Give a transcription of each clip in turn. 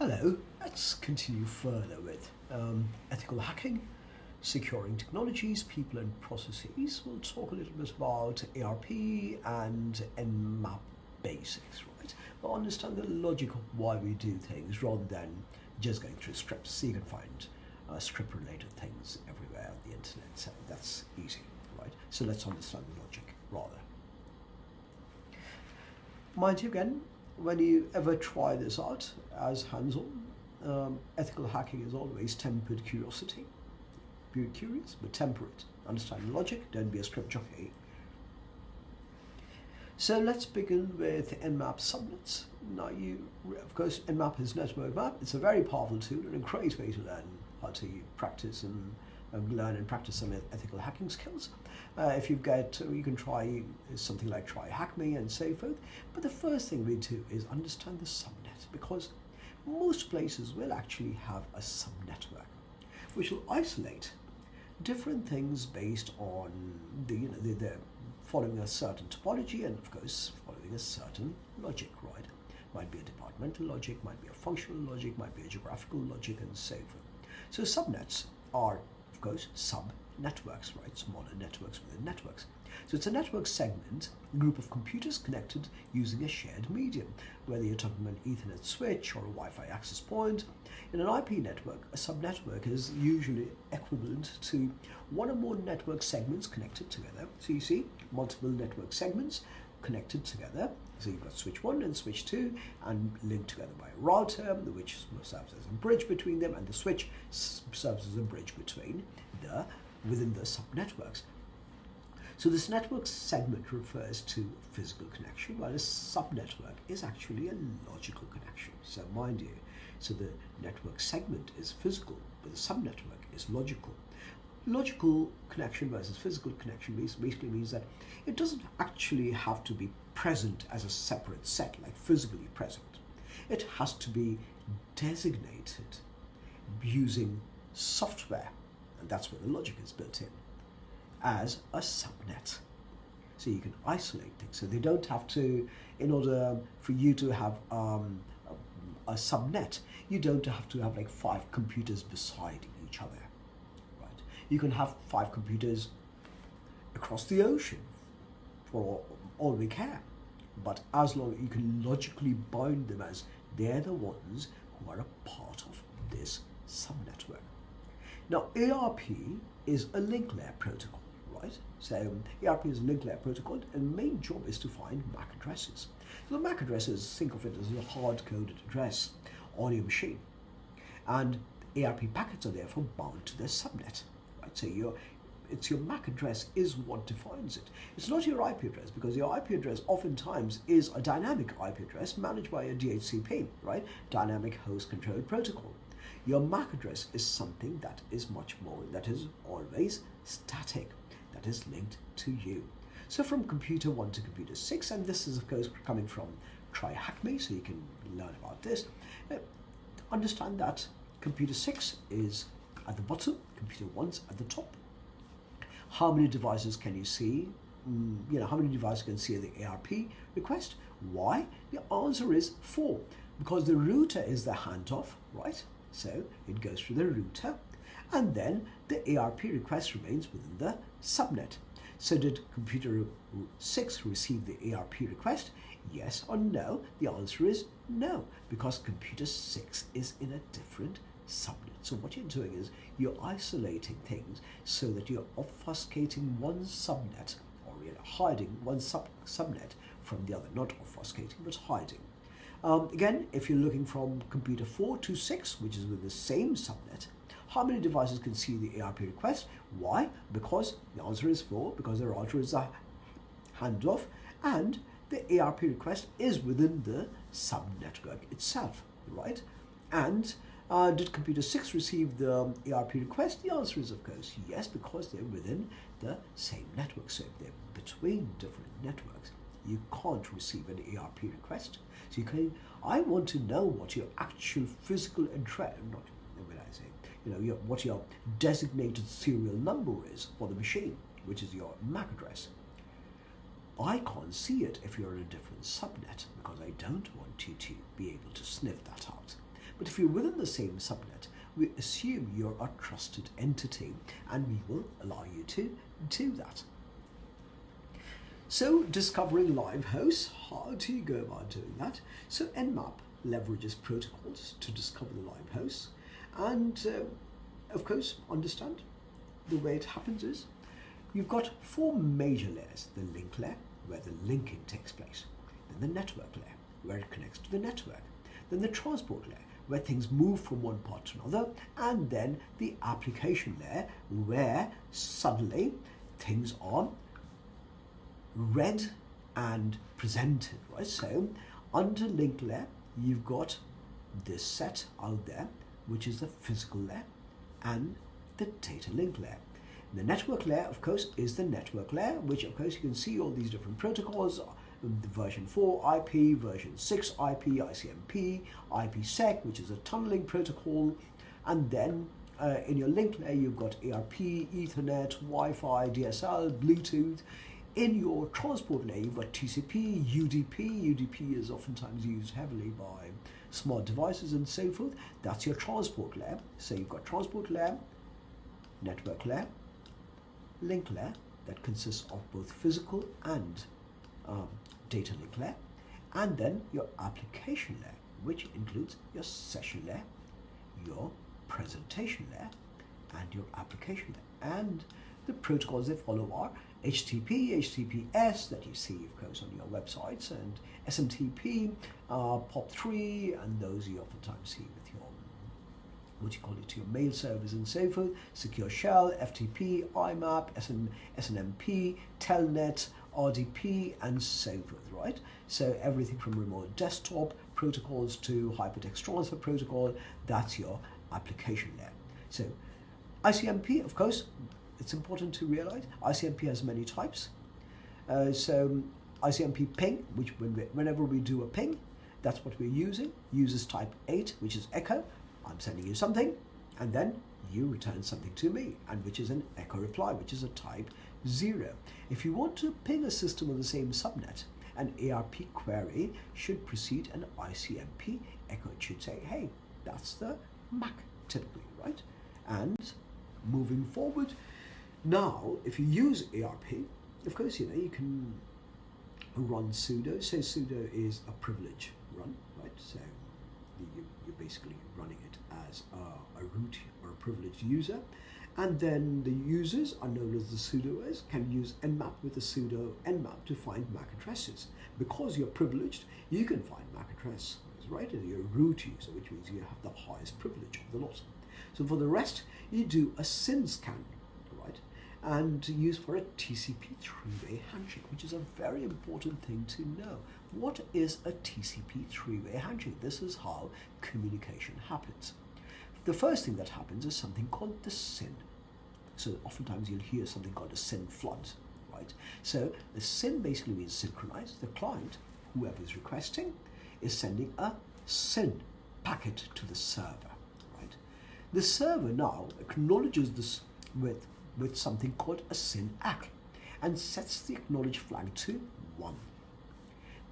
Hello, let's continue further with ethical hacking, securing technologies, people and processes. We'll talk a little bit about ARP and NMAP Basics, right? We'll understand the logic of why we do things rather than just going through scripts. So you can find script-related things everywhere on the internet, so that's easy, right? So let's understand the logic rather. Mind you, again, when you ever try this out as hands-on, ethical hacking is always tempered curiosity. Be curious, but temper it. Understand the logic, don't be a script jockey. So let's begin with NMAP subnets. Now of course, NMAP is network map. It's a very powerful tool and a great way to learn how to practice and learn and practice some ethical hacking skills. If you can try something like TryHackMe and so forth. But the first thing we do is understand the subnet, because most places will actually have a subnetwork, which will isolate different things based on the following a certain topology and of course following a certain logic, right? Might be a departmental logic, might be a functional logic, might be a geographical logic, and so forth. So subnets are, of course, sub-networks, right? Smaller networks within networks. So it's a network segment, a group of computers connected using a shared medium, whether you're talking about an Ethernet switch or a Wi-Fi access point. In an IP network, a subnetwork is usually equivalent to one or more network segments connected together. So you see multiple network segments connected together. So you've got switch 1 and switch 2 and linked together by a router, which serves as a bridge between them, and the switch serves as a bridge within the subnetworks. So this network segment refers to physical connection, while a subnetwork is actually a logical connection. So mind you, so the network segment is physical, but the subnetwork is logical. Logical connection versus physical connection basically means that it doesn't actually have to be present as a separate set, like physically present. It has to be designated using software, and that's where the logic is built in, as a subnet. So you can isolate things. So they don't have to, in order for you to have a subnet, you don't have to have like 5 computers beside each other, right? You can have 5 computers across the ocean for all we care, but as long as you can logically bind them as they're the ones who are a part of this subnetwork. Now, ARP is a link layer protocol, right? So ARP is a link layer protocol, and the main job is to find MAC addresses. So the MAC addresses, think of it as a hard-coded address on your machine, and ARP packets are therefore bound to their subnet, right? So it's your MAC address is what defines it. It's not your IP address, because your IP address oftentimes is a dynamic IP address managed by a DHCP, right? Dynamic Host Controlled Protocol. Your MAC address is something that is much more, that is always static, that is linked to you. So from computer 1 to computer 6, and this is of course coming from TryHackMe, so you can learn about this. Understand that computer 6 is at the bottom, computer 1's at the top. How many devices can you see? How many devices can see the ARP request? Why? The answer is 4, because the router is the handoff, right? So it goes through the router, and then the ARP request remains within the subnet. So did computer 6 receive the ARP request? Yes or no? The answer is no, because computer 6 is in a different subnet. So what you're doing is you're isolating things so that you're obfuscating one subnet, or you're hiding one subnet from the other. Not obfuscating, but hiding. Again, if you're looking from computer 4 to 6, which is with the same subnet, how many devices can see the ARP request? Why? Because the answer is 4, because the router is a handoff, and the ARP request is within the subnetwork itself, right? And did computer 6 receive the ARP request? The answer is of course yes, because they're within the same network. So if they're between different networks, you can't receive an ARP request. So I want to know what your actual physical address, not when I say, what your designated serial number is for the machine, which is your MAC address. I can't see it if you're in a different subnet, because I don't want you to be able to sniff that out. But if you're within the same subnet, we assume you're a trusted entity, and we will allow you to do that. So discovering live hosts, how do you go about doing that? So NMAP leverages protocols to discover the live hosts, and of course understand the way it happens is you've got 4 major layers: the link layer, where the linking takes place, then the network layer, where it connects to the network, then the transport layer, where things move from one part to another, and then the application layer, where suddenly things are read and presented, right? So under link layer, you've got this set out there, which is the physical layer and the data link layer. The network layer, of course, is the network layer, which of course you can see all these different protocols, the version 4 IP, version 6 IP, ICMP, IPsec, which is a tunneling protocol, and then in your link layer you've got ARP, Ethernet, Wi-Fi, DSL, Bluetooth. In your transport layer you've got TCP, UDP. UDP is oftentimes used heavily by smart devices and so forth. That's your transport layer. So you've got transport layer, network layer, link layer that consists of both physical and data link layer, and then your application layer, which includes your session layer, your presentation layer, and your application layer. And the protocols they follow are HTTP, HTTPS that you see, of course, on your websites, and SMTP, POP3, and those you oftentimes see with your, what you call it, your mail servers and so forth, Secure Shell, FTP, IMAP, SNMP, Telnet, RDP, and so forth, right? So everything from remote desktop protocols to hypertext transfer protocol, that's your application layer. So ICMP, of course, it's important to realize ICMP has many types. So ICMP ping, which whenever we do a ping, that's what we're using, uses type 8, which is echo. I'm sending you something, and then you return something to me, and which is an echo reply, which is a type 0. If you want to ping a system on the same subnet, an ARP query should precede an ICMP echo. It should say, hey, that's the MAC typically, right? And moving forward, now if you use ARP, of course, you know, you can run sudo. So sudo is a privilege run, right? So you're basically running it as a root or a privileged user. And then the users are known as the sudoers, can use nmap with the sudo nmap to find MAC addresses. Because you're privileged, you can find MAC addresses, right? And you're a root user, which means you have the highest privilege of the lot. So for the rest, you do a SYN scan, right? And use for a TCP three-way handshake, which is a very important thing to know. What is a TCP three-way handshake? This is how communication happens. The first thing that happens is something called the SYN. So oftentimes you'll hear something called a SYN flood, right? So the SYN basically means synchronize. The client, whoever is requesting, is sending a SYN packet to the server, right? The server now acknowledges this with something called a SYN ACK and sets the acknowledge flag to 1.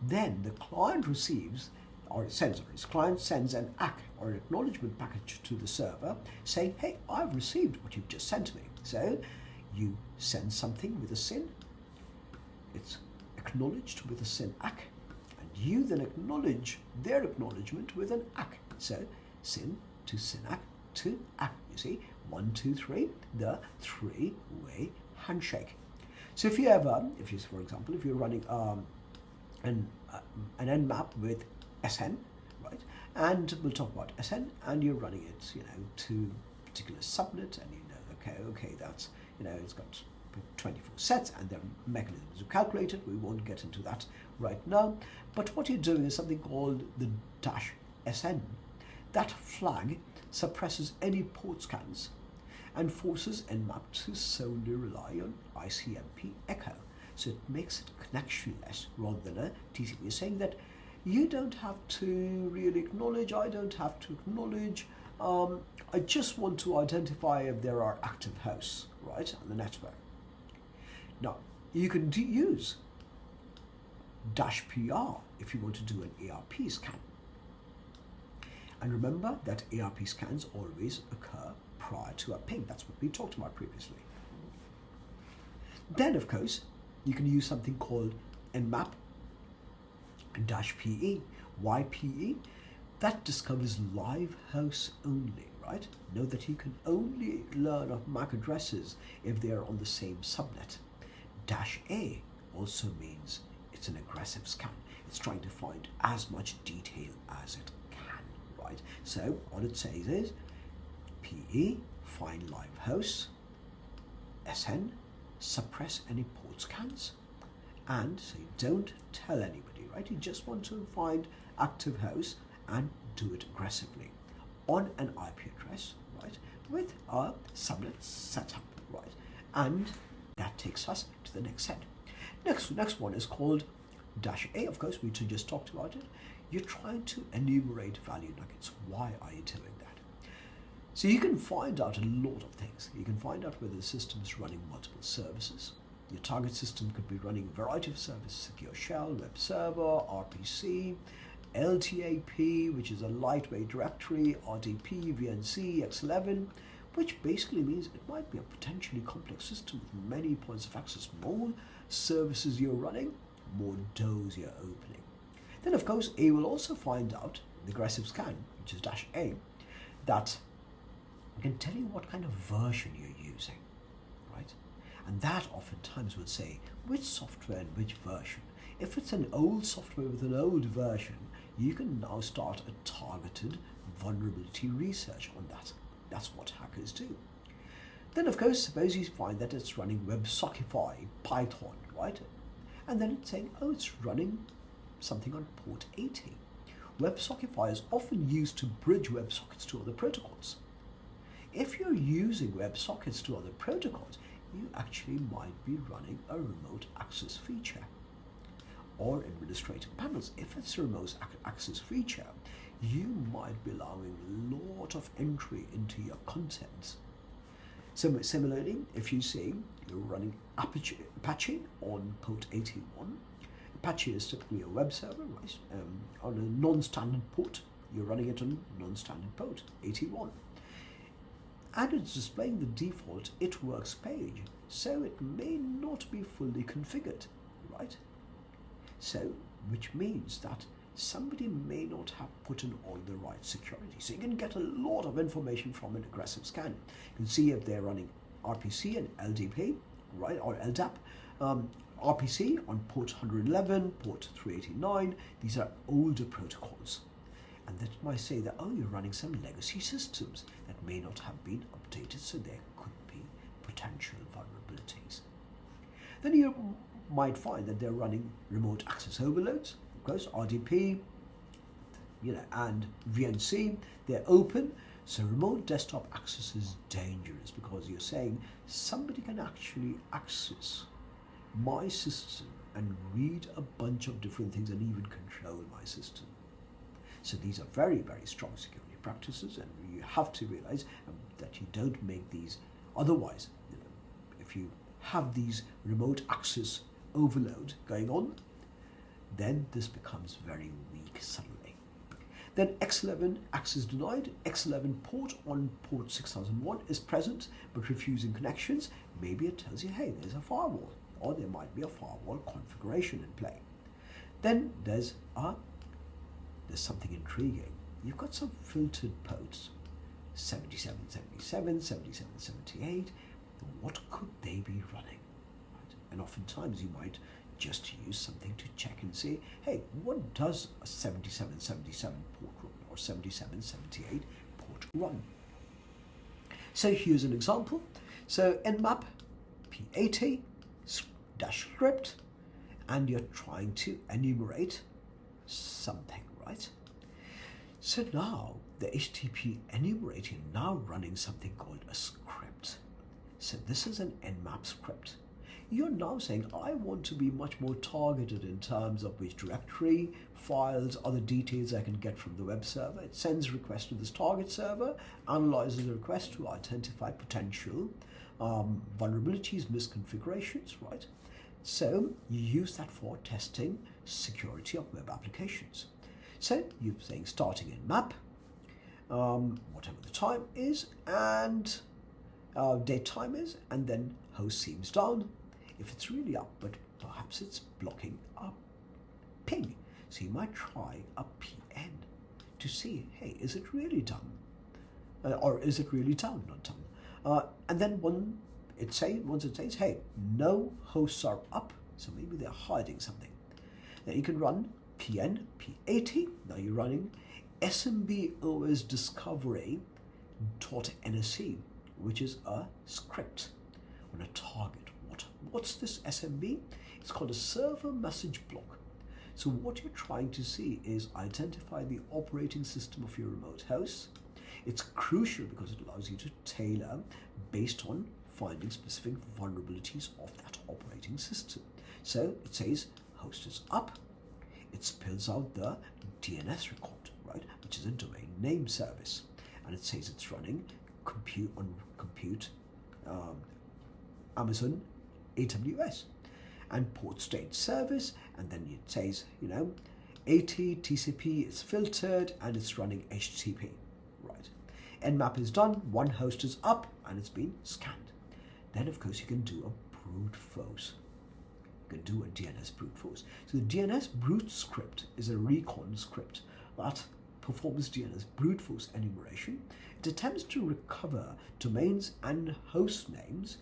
Then the client receives, or client sends an ACK or an acknowledgement package to the server saying, hey, I've received what you've just sent me. So you send something with a SYN, it's acknowledged with a SYN ACK, and you then acknowledge their acknowledgement with an ACK. So SYN to SYN ACK to ACK, you see, 1, 2, 3, the three-way handshake. So if you, for example, if you're running an NMAP with SN, right? And we'll talk about SN, and you're running it, you know, to a particular subnet, and you know, okay, that's, you know, it's got 24 sets, and there are mechanisms to calculate it. We won't get into that right now. But what you're doing is something called the -SN. That flag suppresses any port scans and forces NMAP to solely rely on ICMP echo. So it makes it connectionless rather than a TCP. You're saying that you don't have to really acknowledge, I don't have to acknowledge, I just want to identify if there are active hosts, right, on the network. Now, you can use -PR if you want to do an ARP scan. And remember that ARP scans always occur prior to a ping. That's what we talked about previously. Then, of course, you can use something called NMAP-PE. Why PE? That discovers live hosts only, right? Know that you can only learn of MAC addresses if they are on the same subnet. -A also means it's an aggressive scan. It's trying to find as much detail as it can, right? So what it says is PE, find live hosts, SN, suppress any port scans, and so you don't tell anybody, right? You just want to find active hosts and do it aggressively on an IP address, right, with a subnet setup, right? And that takes us to the next set. Next one is called -A. Of course, we just talked about it. You're trying to enumerate value nuggets. Why are you doing that? So you can find out a lot of things. You can find out whether the system is running multiple services. Your target system could be running a variety of services: secure shell, web server, RPC, LTAP, which is a lightweight directory, RDP, VNC, X11, which basically means it might be a potentially complex system with many points of access. More services you're running, more doors you're opening. Then, of course, A will also find out, the aggressive scan, which is -A, that can tell you what kind of version you're using, right? And that oftentimes would say which software and which version. If it's an old software with an old version, you can now start a targeted vulnerability research on that. That's what hackers do. Then, of course, suppose you find that it's running WebSockify, Python, right? And then it's saying, oh, it's running something on port 80. WebSockify is often used to bridge WebSockets to other protocols. If you're using WebSockets to other protocols, you actually might be running a remote access feature or administrative panels. If it's a remote access feature, you might be allowing a lot of entry into your contents. So similarly, if you say you're running Apache on port 81, Apache is typically a web server, right? On a non-standard port, you're running it on non-standard port 81. And it's displaying the default It Works page, so it may not be fully configured, right? So, which means that somebody may not have put in all the right security. So you can get a lot of information from an aggressive scan. You can see if they're running RPC and LDP, right, or LDAP. RPC on port 111, port 389, these are older protocols. And that might say that, oh, you're running some legacy systems that may not have been updated, so there could be potential vulnerabilities. Then you might find that they're running remote access overloads, of course, RDP, and VNC, they're open. So remote desktop access is dangerous because you're saying somebody can actually access my system and read a bunch of different things and even control my system. So these are very, very strong security practices, and you have to realize that you don't make these. Otherwise, if you have these remote access overload going on, then this becomes very weak suddenly. Then X11 access denied. X11 port on port 6001 is present but refusing connections. Maybe it tells you, hey, there's a firewall, or there might be a firewall configuration in play. Then there's something intriguing. You've got some filtered ports, 7777, 7778. What could they be running? Right? And oftentimes you might just use something to check and say, hey, what does a 7777 port run or 7778 port run? So here's an example. So NMAP P80 -script, and you're trying to enumerate something, right? So now the HTTP enumerator now running something called a script. So this is an NMAP script. You're now saying, I want to be much more targeted in terms of which directory, files, other details I can get from the web server. It sends a request to this target server, analyzes the request to identify potential vulnerabilities, misconfigurations, right? So you use that for testing security of web applications. So you're saying starting in map, whatever the time is, and date time is, and then host seems down if it's really up, but perhaps it's blocking a ping. So you might try a PN to see, hey, is it really done? Or is it really down, not done? And then once it says, hey, no hosts are up, so maybe they're hiding something. Then you can run PN, P80. Now you're running SMB discovery.nsc, which is a script on a target. What's this SMB? It's called a server message block. So what you're trying to see is identify the operating system of your remote host. It's crucial because it allows you to tailor based on finding specific vulnerabilities of that operating system. So it says host is up. It spells out the DNS record, right, which is a domain name service, and it says it's running compute Amazon AWS and port state service, and then it says 80 TCP is filtered and it's running HTTP, right? NMAP is done, one host is up and it's been scanned. Then of course you can do a brute force. You can do a DNS brute force. So the DNS brute script is a recon script that performs DNS brute force enumeration. It attempts to recover domains and host names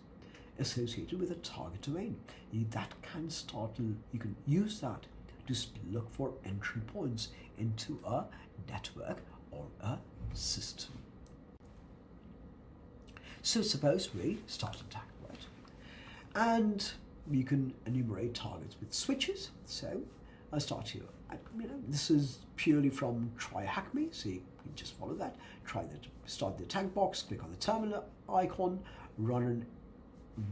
associated with a target domain. You can use that to look for entry points into a network or a system. So suppose we start an attack, right? And you can enumerate targets with switches. So I start here. This is purely from TryHackMe, so you can just follow that. Start the attack box, click on the terminal icon, run an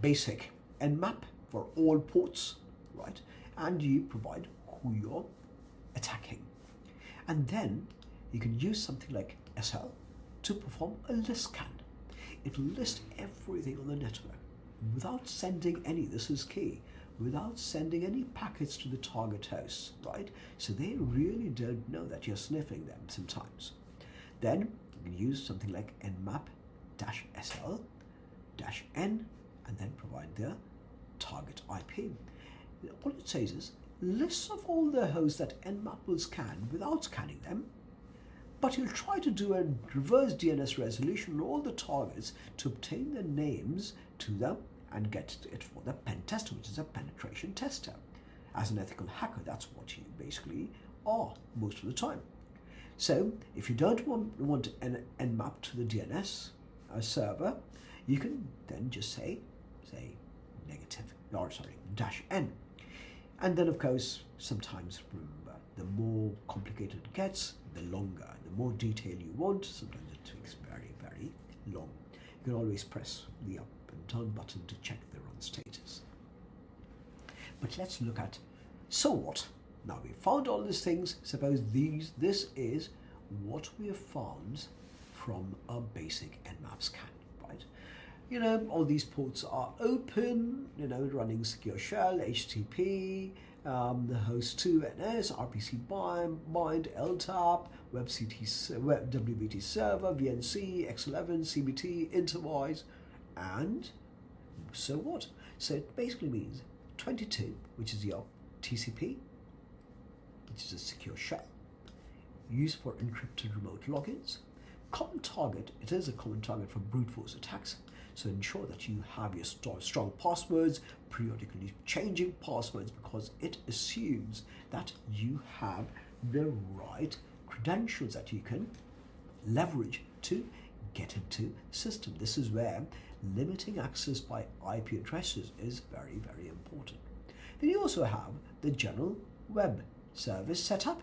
basic NMAP for all ports, right? And you provide who you're attacking. And then you can use something like SL to perform a list scan. It'll list everything on the network without sending any, this is key, without sending any packets to the target hosts, right? So they really don't know that you're sniffing them sometimes. Then you can use something like nmap-sl-n and then provide their target IP. All it says is lists of all the hosts that NMAP will scan without scanning them, but you'll try to do a reverse DNS resolution on all the targets to obtain their names to them and get it for the pen tester, which is a penetration tester. As an ethical hacker, that's what you basically are most of the time. So if you don't want an NMAP to the DNS server, you can then just say -n. And then of course, sometimes remember, the more complicated it gets, the longer, the more detail you want. Sometimes it takes very, very long. You can always press the up and down button to check the run status. But let's look at, so what? Now we found all these things. Suppose this is what we have found from a basic NMAP scan, right? All these ports are open, running secure shell, HTTP, the host 2 NS, RPC bind, LTAP, WebDT server, VNC, X11, CBT, interwise, and so what? So it basically means 22, which is your TCP, which is a secure shell, used for encrypted remote logins. Common target, it is a common target for brute force attacks. So ensure that you have your strong passwords, periodically changing passwords, because it assumes that you have the right credentials that you can leverage to get into the system. This is where limiting access by IP addresses is very, very important. Then you also have the general web service setup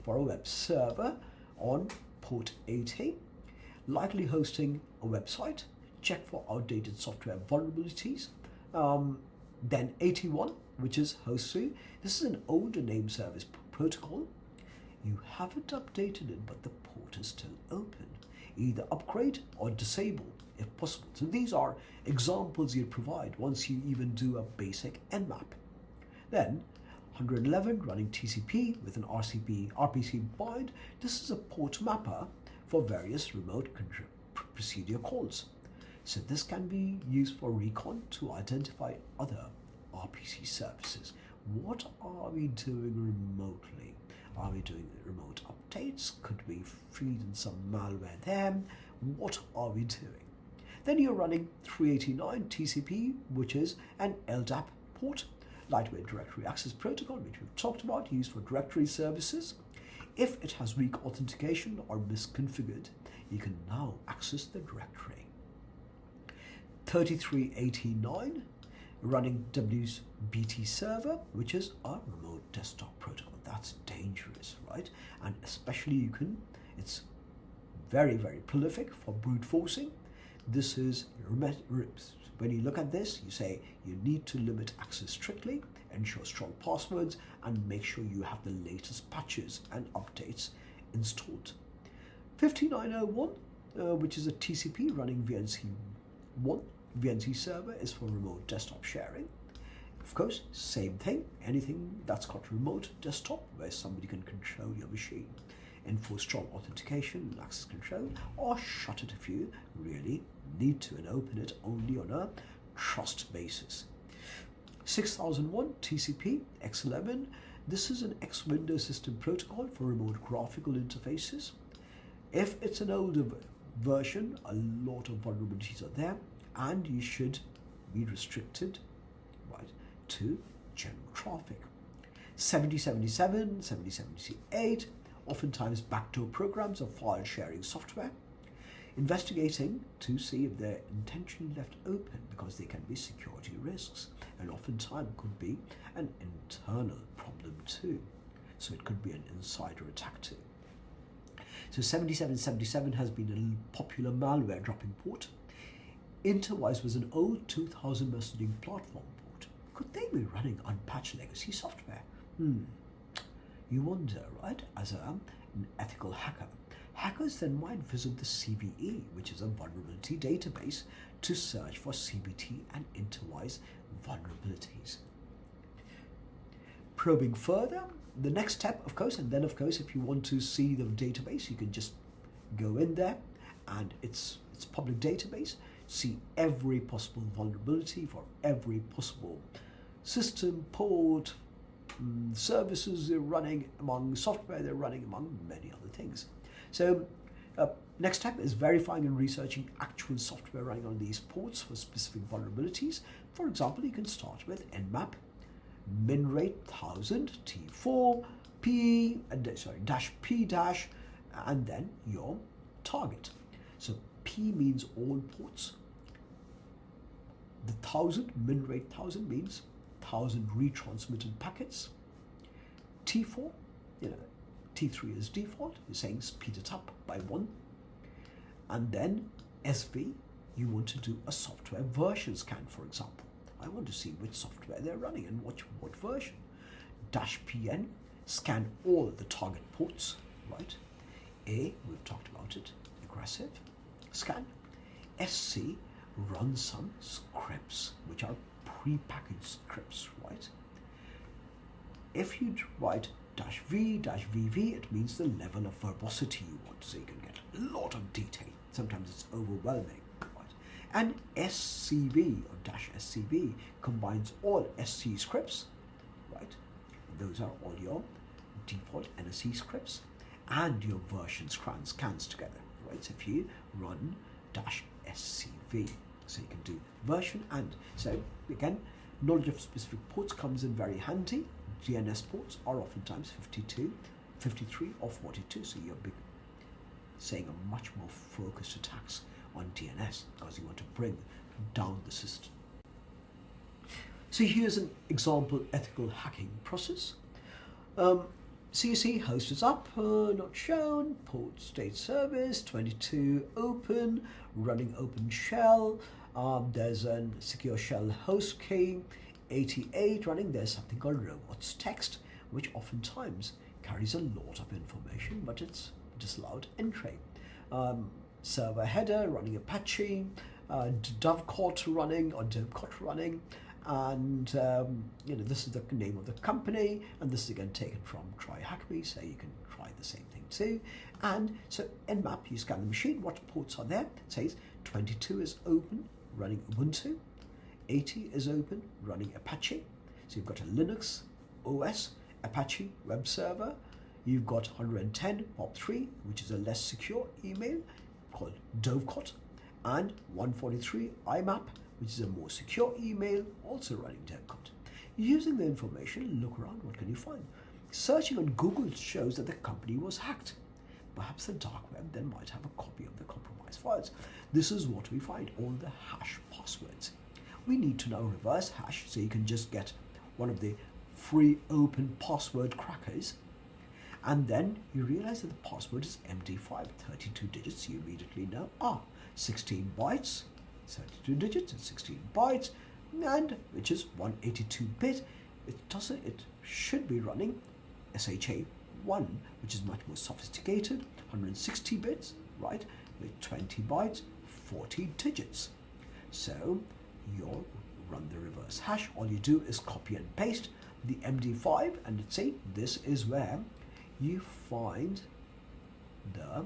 for a web server on port 80, likely hosting a website. Check for outdated software vulnerabilities. Then 81, which is host 2. This is an older name service protocol. You haven't updated it, but the port is still open. Either upgrade or disable if possible. So these are examples you provide once you even do a basic NMAP. Then 111 running TCP with an RPC bind. This is a port mapper for various remote procedure calls. So this can be used for recon to identify other RPC services. What are we doing remotely? Are we doing remote updates? Could we feed in some malware there? What are we doing? Then you're running 389 TCP, which is an LDAP port, Lightweight Directory Access Protocol, which we've talked about, used for directory services. If it has weak authentication or misconfigured, you can now access the directory. 3389, running WBT server, which is a remote desktop protocol. That's dangerous, right? And especially it's very, very prolific for brute forcing. This is, when you look at this, you say you need to limit access strictly, ensure strong passwords, and make sure you have the latest patches and updates installed. 5901, which is a TCP running VNC1. VNC server is for remote desktop sharing. Of course, same thing, anything that's got remote desktop where somebody can control your machine. Enforce strong authentication and access control, or shut it if you really need to, and open it only on a trust basis. 6001 TCP X11. This is an X-Window system protocol for remote graphical interfaces. If it's an older version, a lot of vulnerabilities are there, and you should be restricted, right, to general traffic. 7077, 7078, oftentimes backdoor programs or file sharing software. Investigating to see if they're intentionally left open, because they can be security risks, and oftentimes could be an internal problem too. So it could be an insider attack too. So 7777 has been a popular malware dropping port. Interwise was an old 2000 messaging platform port. Could they be running unpatched legacy software? You wonder, right? As an ethical hacker. Hackers then might visit the CVE, which is a vulnerability database, to search for CBT and Interwise vulnerabilities. Probing further, the next step, of course, and then of course, if you want to see the database, you can just go in there, and it's public database. See every possible vulnerability for every possible system, port, services they're running, among software they're running, among many other things. So next step is verifying and researching actual software running on these ports for specific vulnerabilities. For example, you can start with NMAP, minrate 1000, T4, P, dash P dash, and then your target. So P means all ports. The 1000, minrate 1000 means 1000 retransmitted packets. T4, T3 is default, you're saying speed it up by 1. And then SV, you want to do a software version scan, for example. I want to see which software they're running and what version. Dash PN, scan all the target ports, right? A, we've talked about it, aggressive scan. SC, run some scripts, which are pre-packaged scripts, right? If you write dash VV, it means the level of verbosity you want, so you can get a lot of detail. Sometimes it's overwhelming, right? And SCV or dash SCV combines all SC scripts, right? Those are all your default NSE scripts and your version scans together, right? So if you run dash SCV, so you can do version and, so again, knowledge of specific ports comes in very handy. DNS ports are oftentimes 52, 53 or 42, so you're saying a much more focused attacks on DNS because you want to bring down the system. So here's an example ethical hacking process. CSE host is up, not shown, port state service, 22 open, running open shell, there's a secure shell host key, 88 running, there's something called robots text, which oftentimes carries a lot of information, but it's disallowed entry. Server header running Apache, dovecot running, and this is the name of the company, and this is again taken from TryHackMe, so you can try the same thing too. And so NMAP, you scan the machine, what ports are there? It says 22 is open, running Ubuntu, 80 is open, running Apache. So you've got a Linux OS, Apache web server. You've got 110 POP3, which is a less secure email called Dovecot, and 143 IMAP, which is a more secure email, also running Dovecot. Using the information, look around, what can you find? Searching on Google shows that the company was hacked. Perhaps the dark web then might have a copy of the compromised files. This is what we find, all the hash passwords. We need to now reverse hash, so you can just get one of the free open password crackers, and then you realize that the password is MD5, 32 digits. You immediately know, 16 bytes, 32 digits and 16 bytes, and which is 182-bit. It should be running SHA-1, which is much more sophisticated, 160 bits, right, with 20 bytes, 40 digits. So you'll run the reverse hash. All you do is copy and paste the MD5, and let's say this is where you find the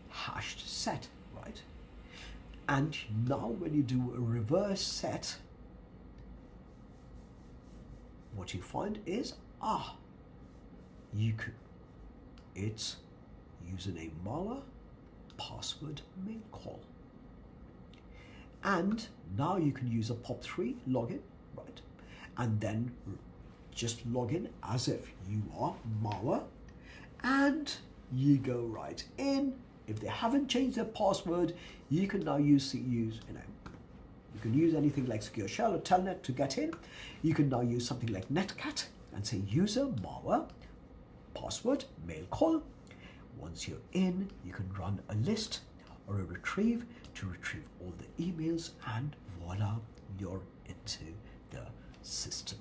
hashed set, right? And now when you do a reverse set, what you find is, it's username malware, password mail call. And now you can use a POP3 login, right? And then just log in as if you are malware, and you go right in. If they haven't changed their password, you can now you can use anything like Secure Shell or Telnet to get in. You can now use something like Netcat and say user malware, password mail call. Once you're in, you can run a list or a retrieve to retrieve all the emails, and voila, you're into the system.